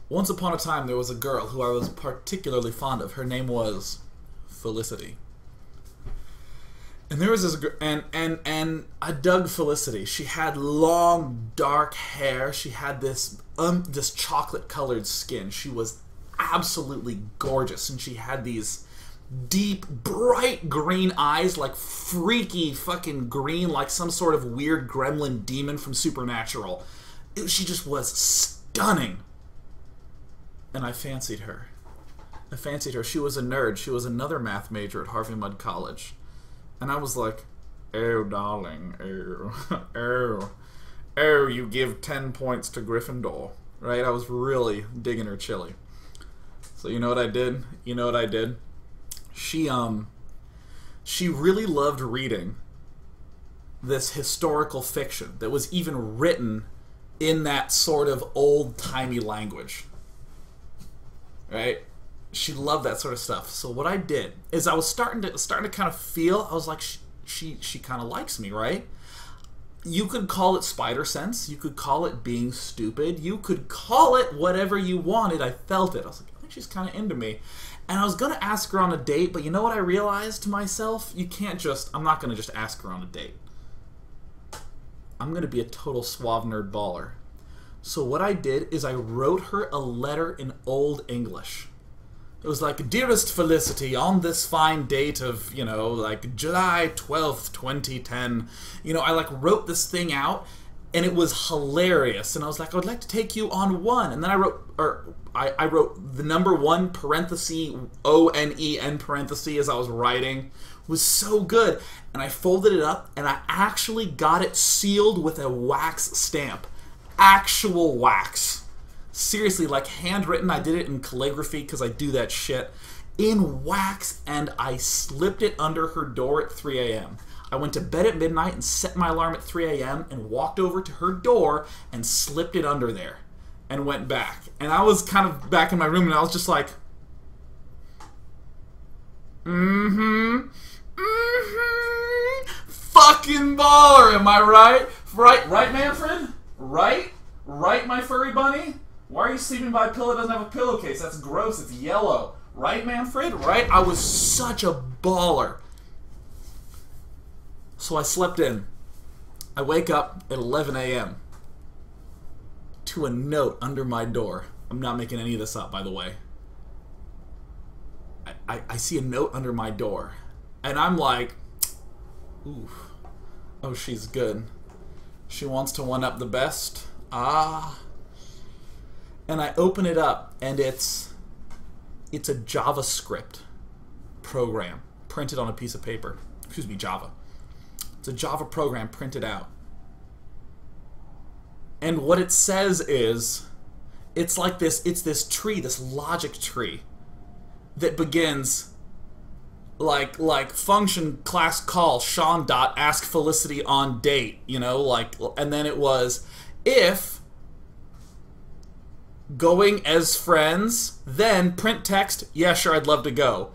Once upon a time, there was a girl who I was particularly fond of. Her name was Felicity. And there was this girl, and I dug Felicity. She had long, dark hair. She had this chocolate-colored skin. She was absolutely gorgeous, and she had these deep, bright green eyes, like freaky fucking green, like some sort of weird gremlin demon from Supernatural. She just was stunning. And I fancied her. She was a nerd. She was another math major at Harvey Mudd College. And I was like, oh, darling, oh, you give 10 points to Gryffindor. Right? I was really digging her chili. So you know what I did? She really loved reading this historical fiction that was even written in that sort of old-timey language. Right? She loved that sort of stuff. So what I did is I was starting to kind of feel, I was like, she kind of likes me, right? You could call it spider sense. You could call it being stupid. You could call it whatever you wanted. I felt it. I was like, I think she's kind of into me. And I was going to ask her on a date, but you know what I realized to myself? I'm not going to just ask her on a date. I'm going to be a total suave nerd baller. So what I did is I wrote her a letter in Old English. It was like, dearest Felicity, on this fine date of, like July 12th, 2010, I like wrote this thing out, and it was hilarious. And I was like, I would like to take you on one. And then I wrote the number 1 parenthesis, O-N-E-N parenthesis as I was writing. It was so good. And I folded it up, and I actually got it sealed with a wax stamp. Actual wax. Seriously, like handwritten. I did it in calligraphy because I do that shit. In wax, and I slipped it under her door at 3 a.m. I went to bed at midnight and set my alarm at 3 a.m. and walked over to her door and slipped it under there and went back. And I was kind of back in my room, and I was just like, fucking baller, am I right? Right, Manfred? Right, my furry bunny? Why are you sleeping by a pillow that doesn't have a pillowcase? That's gross, it's yellow. Right, Manfred? Right? I was such a baller. So I slept in. I wake up at 11 a.m. to a note under my door. I'm not making any of this up, by the way. I see a note under my door. And I'm like, ooh, oh, she's good. She wants to one-up the best. Ah. And I open it up, and it's a JavaScript program printed on a piece of paper. Excuse me, Java. It's a Java program printed out. And what it says is, it's like this, it's this tree, this logic tree that begins like function class call Sean dot ask Felicity on date, and then it was if going as friends, then print text, yeah, sure, I'd love to go.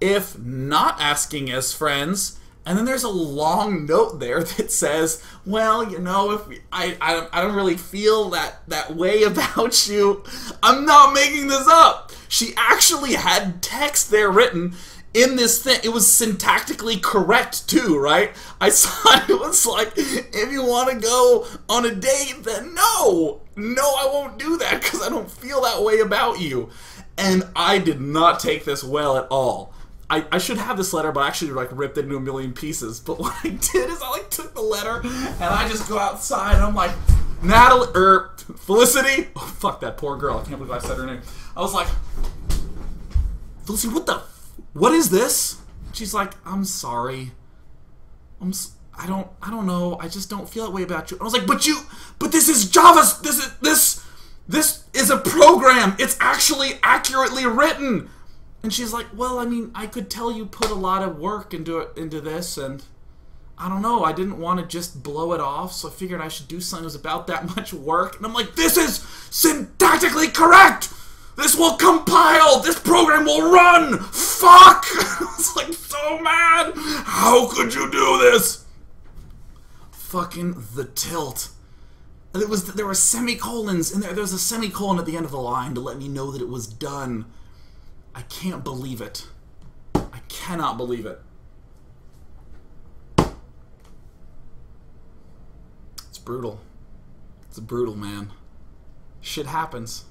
If not asking as friends, and then there's a long note there that says, well, if I don't really feel that way about you. I'm not making this up. She actually had text there written in this thing. It was syntactically correct too, right? I saw it was like, if you want to go on a date, then no, I won't do that because I don't feel that way about you. And I did not take this well at all. I should have this letter, but I actually ripped it into a million pieces. But what I did is I took the letter and I just go outside and I'm like, Felicity. Oh, fuck that poor girl. I can't believe I said her name. I was like, Felicity, what is this? She's like, I'm sorry. I don't know. I just don't feel that way about you. And I was like, but this is Java. This is a program. It's actually accurately written. And she's like, well, I mean, I could tell you put a lot of work into this, and I don't know, I didn't want to just blow it off, so I figured I should do something that was about that much work. And I'm like, this is syntactically correct! This will compile! This program will run! Fuck! I was like so mad! How could you do this? Fucking the tilt. There were semicolons, and there was a semicolon at the end of the line to let me know that it was done. I can't believe it. I cannot believe it. It's brutal. It's brutal, man. Shit happens.